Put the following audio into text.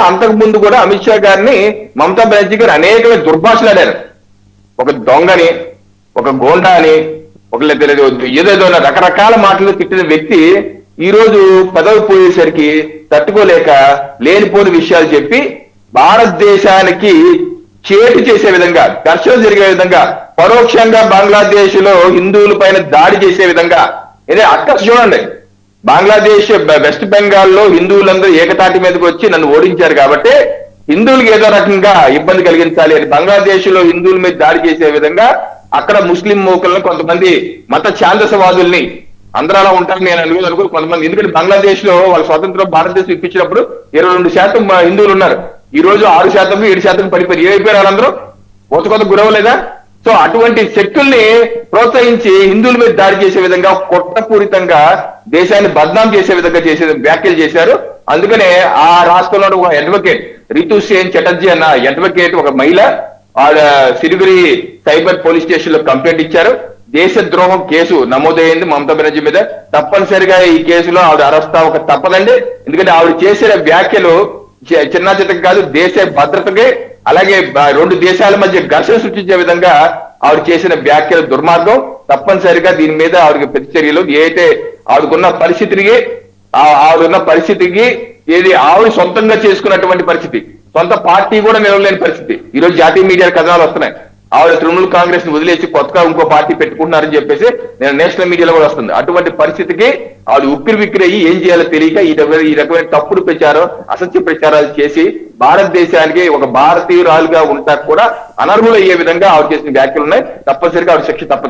అంతకు ముందు కూడా అమిత్ షా గారిని మమతా బెనర్జీ గారు అనేక దుర్భాషలాడారు. ఒక దొంగని, ఒక గోండా అని, ఒక ఏదేదో రకరకాల మాటలు తిట్టిన వ్యక్తి ఈ రోజు పదవి పోయేసరికి తట్టుకోలేక లేనిపోని విషయాలు చెప్పి భారతదేశానికి చేటు చేసే విధంగా, ఘర్షణ జరిగే విధంగా, పరోక్షంగా బంగ్లాదేశ్ లో హిందువుల పైన దాడి చేసే విధంగా, ఇదే అక్కడ చూడండి, బంగ్లాదేశ్ వెస్ట్ బెంగాల్లో హిందువులందరూ ఏకతాటి మీదకి వచ్చి నన్ను ఓడించారు కాబట్టి హిందువులకు ఏదో రకంగా ఇబ్బంది కలిగించాలి అని బంగ్లాదేశ్ లో హిందువుల మీద దాడి చేసే విధంగా అక్కడ ముస్లిం మూకలను, కొంతమంది మత ఛాందసవాదుల్ని, అందరూ అలా ఉంటారు నేను అనుకో కొంతమంది, ఎందుకంటే బంగ్లాదేశ్ లో వాళ్ళ స్వతంత్రం భారతదేశం ఇప్పించినప్పుడు 22% హిందువులు ఉన్నారు. ఈ రోజు 6%, 7% పడిపోయి ఏమైపోయారు వాళ్ళందరూ, కొత్త గురవలేదా? సో అటువంటి శక్తుల్ని ప్రోత్సహించి హిందువుల మీద దాడి చేసే విధంగా, కుట్రపూరితంగా దేశాన్ని బద్నాం చేసే విధంగా వ్యాఖ్యలు చేశారు. అందుకనే ఆ రాష్ట్రంలో ఒక అడ్వకేట్ రితు సేన్ చటర్జీ అన్న అడ్వకేట్, ఒక మహిళ, ఆవిడ సిలిగురి సైబర్ పోలీస్ స్టేషన్ లో కంప్లైంట్ ఇచ్చారు. దేశద్రోహం కేసు నమోదైంది మమతా బెనర్జీ మీద. తప్పనిసరిగా ఈ కేసులో ఆవిడ అరెస్ట్ అవ్వక తప్పదండి. ఎందుకంటే ఆవిడ చేసిన వ్యాఖ్యలు చిన్న చితక కాదు, దేశ భద్రతకి అలాగే రెండు దేశాల మధ్య ఘర్షణ సృష్టించే విధంగా ఆవిడ చేసిన వ్యాఖ్యలు దుర్మార్గం. తప్పనిసరిగా దీని మీద ఆవిడకి ప్రతిచర్యలు, ఏదైతే ఆవిడకున్న పరిస్థితికి ఏది ఆవిడ సొంతంగా చేసుకున్నటువంటి పరిస్థితి, సొంత పార్టీ కూడా నిలవలేని పరిస్థితి. ఈ రోజు జాతీయ మీడియా కథనాలు వస్తున్నాయి, ఆవిడ తృణమూల్ కాంగ్రెస్ ని వదిలేసి కొత్తగా ఇంకో పార్టీ పెట్టుకుంటున్నారని చెప్పేసి నేను నేషనల్ మీడియాలో కూడా వస్తుంది. అటువంటి పరిస్థితికి ఆవిడ ఉక్కిరి బిక్కిరి అయ్యి ఏం చేయాలో తెలియక ఈ రకమైన తప్పుడు ప్రచారం, అసత్య ప్రచారాలు చేసి భారతదేశానికి ఒక భారతీయురాలుగా ఉంటా కూడా అనర్హులు అయ్యే విధంగా ఆవిడ చేసిన వ్యాఖ్యలు ఉన్నాయి. తప్పనిసరిగా ఆవిడ శిక్ష తప్పదు.